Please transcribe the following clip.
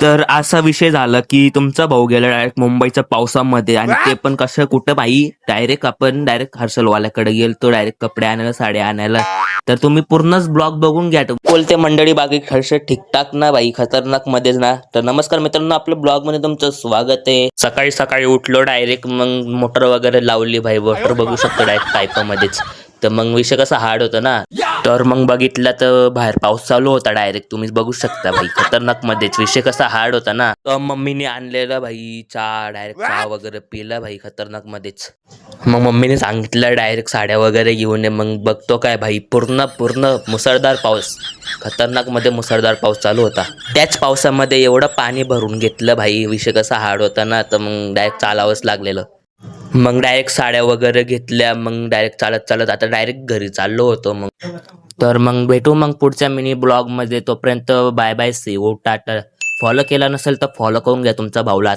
तर असा विषय झाला की तुमचा भाऊ गेला डायरेक्ट मुंबईच्या पावसामध्ये आणि ते पण कसं कुठं बाई डायरेक्ट हर्षलवाल्याकडे गेलतो डायरेक्ट कपडे आणायला साड्या आणायला. तर तुम्ही पूर्णच ब्लॉग बघून घ्या. बोलते मंडळी बाकी हर्ष ठीकठाक ना बाई खतरनाक मध्येच ना. तर नमस्कार मित्रांनो, आपल्या ब्लॉग मध्ये तुमचं स्वागत आहे. सकाळी सकाळी उठलो डायरेक्ट मग मोटर वगैरे लावली भाई. मोटर बघू शकतो डायरेक्ट पाईपामध्येच. तर मग विषय कसा हार्ड होता ना. तर मग बघितलं तर बाहेर पाऊस चालू होता डायरेक्ट तुम्ही बघू शकता भाई खतरनाक मध्येच. विषय कसा हार्ड होता ना. तर मम्मीने आणलेला भाई चहा डायरेक्ट चहा वगैरे पिला भाई खतरनाक मध्येच. मग मम्मीने सांगितलं डायरेक्ट साड्या वगैरे घेऊन ये. मग बघतो काय भाई पूर्ण मुसळधार पाऊस खतरनाक मध्ये मुसळधार पाऊस चालू होता. त्याच पावसामध्ये एवढं पाणी भरून घेतलं भाई. विषय कसा हार्ड होता ना. तर मग डायरेक्ट चालावंच लागलेलं. मग डायरेक्ट साड्या वगैरे घेतल्या. मग डायरेक्ट चालत आता डायरेक्ट घरी चाललो होतो. मग तर मग भेटू मग पुढच्या मिनी ब्लॉग मध्ये. तोपर्यंत bye bye see you tata. Follow केला नसेल तर फॉलो करून घ्या तुमचा भाऊला.